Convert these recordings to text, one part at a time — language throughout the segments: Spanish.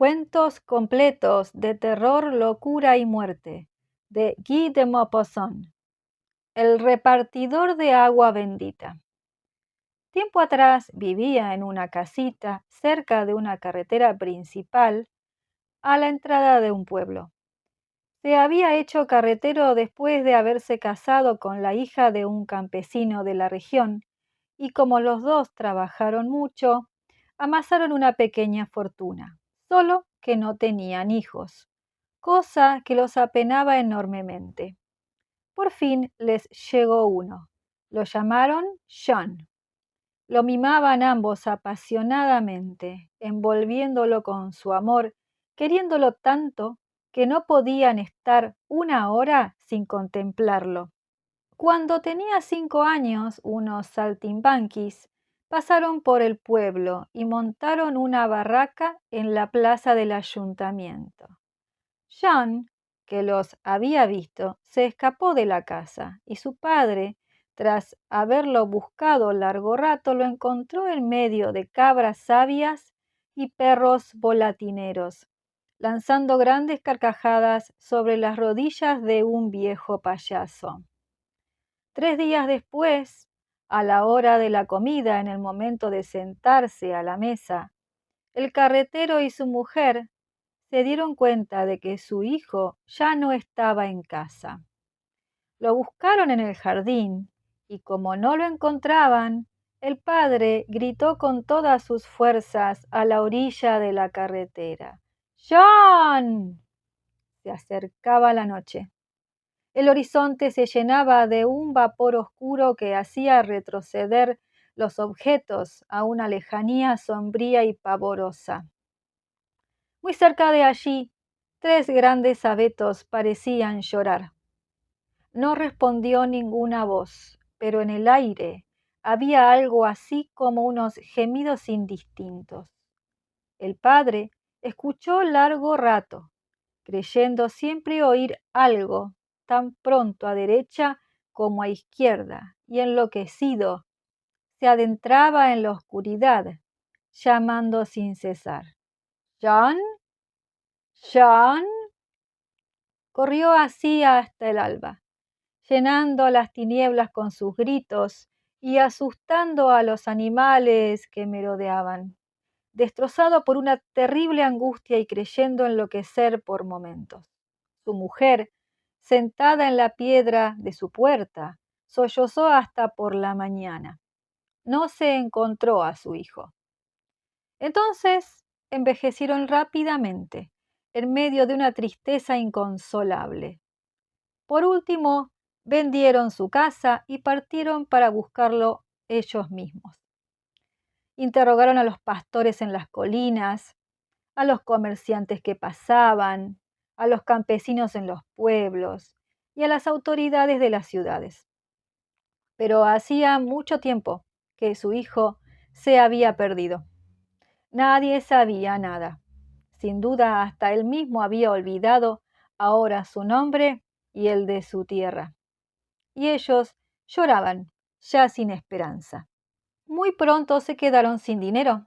Cuentos completos de terror, locura y muerte, de Guy de Maupassant. El repartidor de agua bendita. Tiempo atrás vivía en una casita cerca de una carretera principal a la entrada de un pueblo. Se había hecho carretero después de haberse casado con la hija de un campesino de la región y como los dos trabajaron mucho, amasaron una pequeña fortuna, solo que no tenían hijos, cosa que los apenaba enormemente. Por fin les llegó uno. Lo llamaron John. Lo mimaban ambos apasionadamente, envolviéndolo con su amor, queriéndolo tanto que no podían estar una hora sin contemplarlo. Cuando tenía 5 años, unos saltimbanquis pasaron por el pueblo y montaron una barraca en la plaza del ayuntamiento. John, que los había visto, se escapó de la casa y su padre, tras haberlo buscado largo rato, lo encontró en medio de cabras sabias y perros volatineros, lanzando grandes carcajadas sobre las rodillas de un viejo payaso. 3 días después, a la hora de la comida, en el momento de sentarse a la mesa, el carretero y su mujer se dieron cuenta de que su hijo ya no estaba en casa. Lo buscaron en el jardín y como no lo encontraban, el padre gritó con todas sus fuerzas a la orilla de la carretera: ¡John! Se acercaba la noche. El horizonte se llenaba de un vapor oscuro que hacía retroceder los objetos a una lejanía sombría y pavorosa. Muy cerca de allí, 3 grandes abetos parecían llorar. No respondió ninguna voz, pero en el aire había algo así como unos gemidos indistintos. El padre escuchó largo rato, creyendo siempre oír algo, tan pronto a derecha como a izquierda, y enloquecido, se adentraba en la oscuridad, llamando sin cesar: «John, John». Corrió así hasta el alba, llenando las tinieblas con sus gritos y asustando a los animales que merodeaban, destrozado por una terrible angustia y creyendo enloquecer por momentos. Su mujer, sentada en la piedra de su puerta, sollozó hasta por la mañana. No se encontró a su hijo. Entonces envejecieron rápidamente, en medio de una tristeza inconsolable. Por último, vendieron su casa y partieron para buscarlo ellos mismos. Interrogaron a los pastores en las colinas, a los comerciantes que pasaban, a los campesinos en los pueblos y a las autoridades de las ciudades. Pero hacía mucho tiempo que su hijo se había perdido. Nadie sabía nada. Sin duda, hasta él mismo había olvidado ahora su nombre y el de su tierra. Y ellos lloraban, ya sin esperanza. Muy pronto se quedaron sin dinero.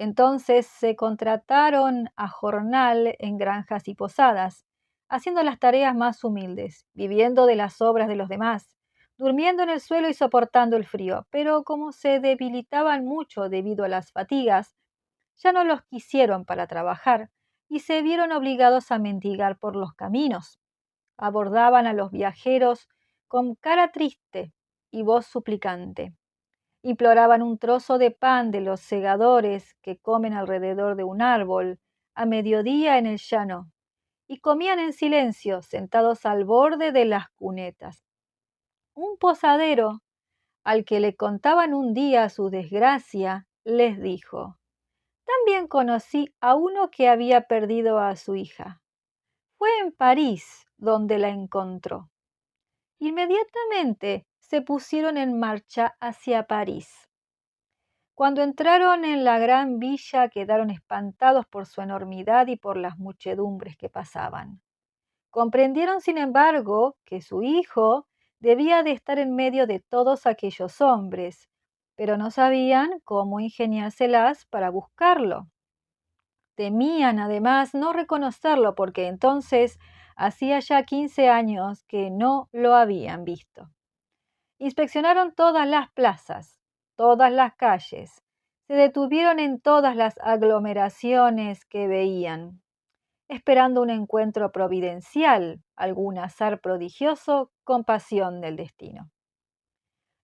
Entonces se contrataron a jornal en granjas y posadas, haciendo las tareas más humildes, viviendo de las obras de los demás, durmiendo en el suelo y soportando el frío. Pero como se debilitaban mucho debido a las fatigas, ya no los quisieron para trabajar y se vieron obligados a mendigar por los caminos. Abordaban a los viajeros con cara triste y voz suplicante. Imploraban un trozo de pan de los segadores que comen alrededor de un árbol a mediodía en el llano, y comían en silencio, sentados al borde de las cunetas. Un posadero, al que le contaban un día su desgracia, les dijo: «También conocí a uno que había perdido a su hija. Fue en París donde la encontró». Inmediatamente se pusieron en marcha hacia París. Cuando entraron en la gran villa quedaron espantados por su enormidad y por las muchedumbres que pasaban. Comprendieron, sin embargo, que su hijo debía de estar en medio de todos aquellos hombres, pero no sabían cómo ingeniárselas para buscarlo. Temían además no reconocerlo porque entonces hacía ya 15 años que no lo habían visto. Inspeccionaron todas las plazas, todas las calles, se detuvieron en todas las aglomeraciones que veían, esperando un encuentro providencial, algún azar prodigioso, compasión del destino.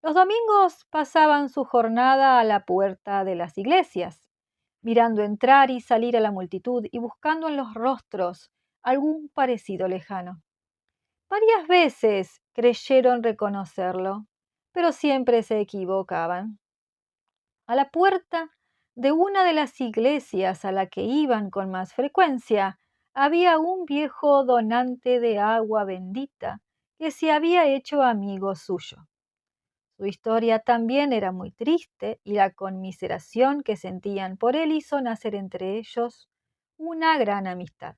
Los domingos pasaban su jornada a la puerta de las iglesias, mirando entrar y salir a la multitud y buscando en los rostros algún parecido lejano. Varias veces creyeron reconocerlo, pero siempre se equivocaban. A la puerta de una de las iglesias a la que iban con más frecuencia había un viejo donante de agua bendita que se había hecho amigo suyo. Su historia también era muy triste y la conmiseración que sentían por él hizo nacer entre ellos una gran amistad.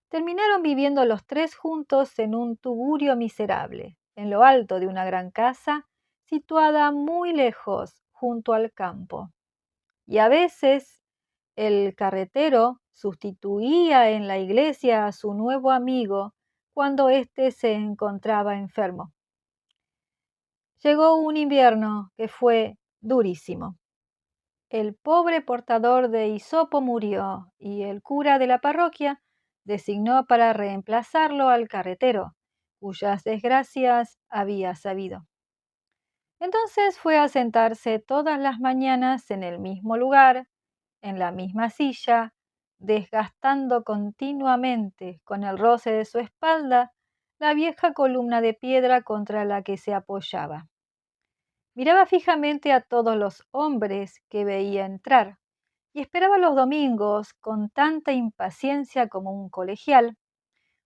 Terminaron viviendo los tres juntos en un tugurio miserable, en lo alto de una gran casa situada muy lejos junto al campo. Y a veces el carretero sustituía en la iglesia a su nuevo amigo cuando éste se encontraba enfermo. Llegó un invierno que fue durísimo. El pobre portador de hisopo murió y el cura de la parroquia designó para reemplazarlo al carretero, cuyas desgracias había sabido. Entonces fue a sentarse todas las mañanas en el mismo lugar, en la misma silla, desgastando continuamente con el roce de su espalda la vieja columna de piedra contra la que se apoyaba. Miraba fijamente a todos los hombres que veía entrar y esperaba los domingos con tanta impaciencia como un colegial,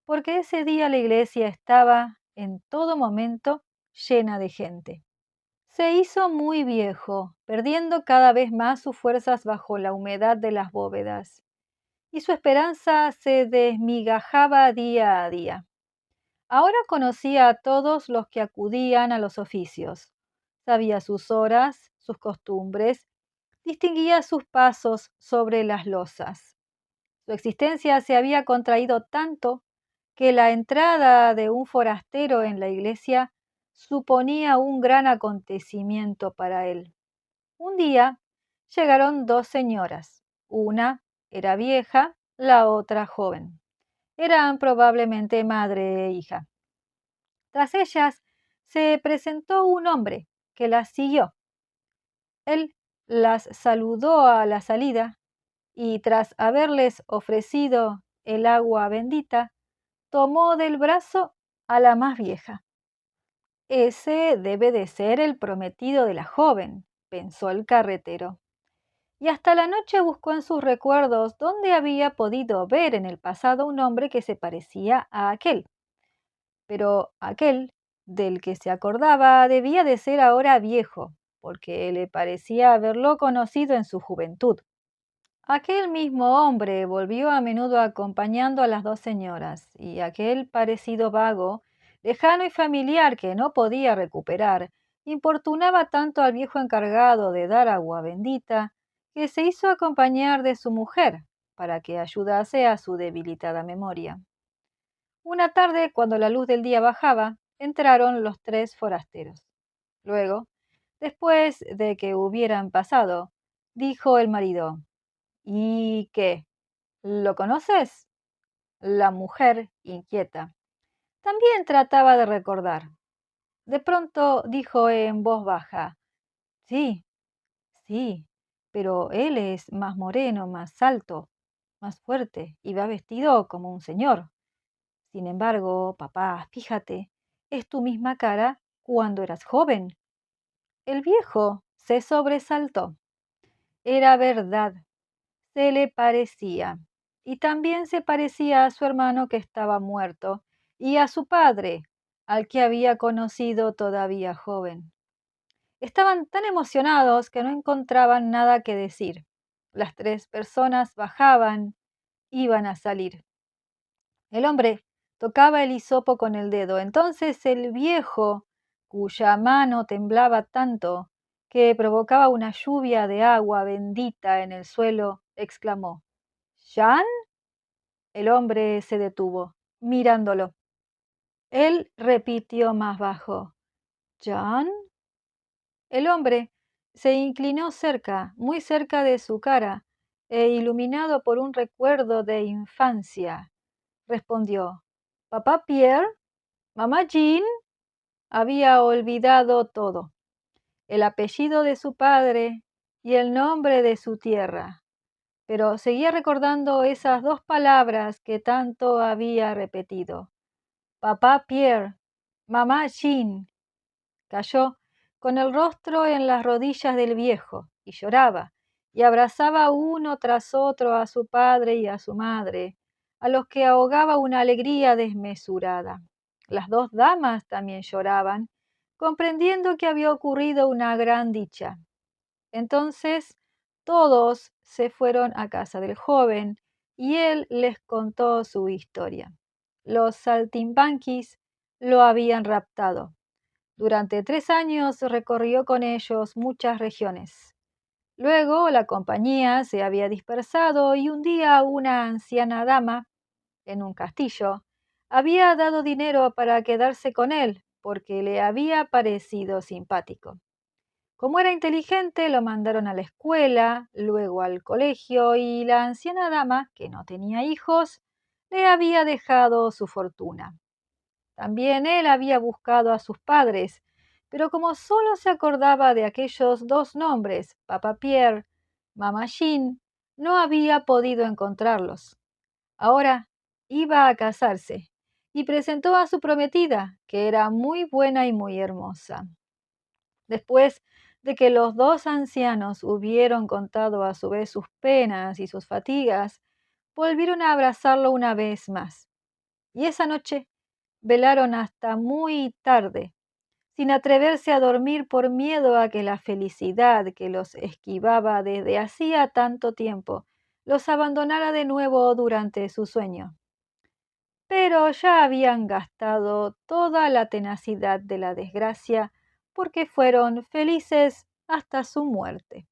porque ese día la iglesia estaba en todo momento llena de gente. Se hizo muy viejo, perdiendo cada vez más sus fuerzas bajo la humedad de las bóvedas, y su esperanza se desmigajaba día a día. Ahora conocía a todos los que acudían a los oficios, sabía sus horas, sus costumbres, distinguía sus pasos sobre las losas. Su existencia se había contraído tanto que la entrada de un forastero en la iglesia suponía un gran acontecimiento para él. Un día llegaron dos señoras. Una era vieja, la otra joven. Eran probablemente madre e hija. Tras ellas se presentó un hombre que las siguió. Él las saludó a la salida y tras haberles ofrecido el agua bendita, tomó del brazo a la más vieja. Ese debe de ser el prometido de la joven, pensó el carretero. Y hasta la noche buscó en sus recuerdos dónde había podido ver en el pasado un hombre que se parecía a aquel. Pero aquel del que se acordaba debía de ser ahora viejo, porque le parecía haberlo conocido en su juventud. Aquel mismo hombre volvió a menudo acompañando a las dos señoras, y aquel parecido vago, lejano y familiar que no podía recuperar, importunaba tanto al viejo encargado de dar agua bendita, que se hizo acompañar de su mujer para que ayudase a su debilitada memoria. Una tarde, cuando la luz del día bajaba, entraron los tres forasteros. Luego, después de que hubieran pasado, dijo el marido: ¿Y qué? ¿Lo conoces? La mujer, inquieta, también trataba de recordar. De pronto dijo en voz baja: Sí, sí, pero él es más moreno, más alto, más fuerte y va vestido como un señor. Sin embargo, papá, fíjate, es tu misma cara cuando eras joven. El viejo se sobresaltó. Era verdad, se le parecía. Y también se parecía a su hermano que estaba muerto y a su padre, al que había conocido todavía joven. Estaban tan emocionados que no encontraban nada que decir. Las tres personas bajaban, iban a salir. El hombre tocaba el hisopo con el dedo. Entonces el viejo, cuya mano temblaba tanto que provocaba una lluvia de agua bendita en el suelo, exclamó: ¿Jan? El hombre se detuvo, mirándolo. Él repitió más bajo, ¿Jan? El hombre se inclinó cerca, muy cerca de su cara, e iluminado por un recuerdo de infancia, respondió, ¿Papá Pierre? ¿Mamá Jean? Había olvidado todo, el apellido de su padre y el nombre de su tierra, pero seguía recordando esas dos palabras que tanto había repetido. Papá Pierre, mamá Jean. Cayó con el rostro en las rodillas del viejo y lloraba, y abrazaba uno tras otro a su padre y a su madre, a los que ahogaba una alegría desmesurada. Las dos damas también lloraban, comprendiendo que había ocurrido una gran dicha. Entonces todos se fueron a casa del joven y él les contó su historia. Los saltimbanquis lo habían raptado. Durante 3 años recorrió con ellos muchas regiones. Luego la compañía se había dispersado y un día una anciana dama, en un castillo, había dado dinero para quedarse con él porque le había parecido simpático. Como era inteligente, lo mandaron a la escuela, luego al colegio y la anciana dama, que no tenía hijos, le había dejado su fortuna. También él había buscado a sus padres, pero como solo se acordaba de aquellos dos nombres, Papá Pierre, Mamá Jean, no había podido encontrarlos. Ahora iba a casarse y presentó a su prometida, que era muy buena y muy hermosa. Después de que los dos ancianos hubieron contado a su vez sus penas y sus fatigas, volvieron a abrazarlo una vez más. Y esa noche velaron hasta muy tarde, sin atreverse a dormir por miedo a que la felicidad que los esquivaba desde hacía tanto tiempo los abandonara de nuevo durante su sueño. Pero ya habían gastado toda la tenacidad de la desgracia porque fueron felices hasta su muerte.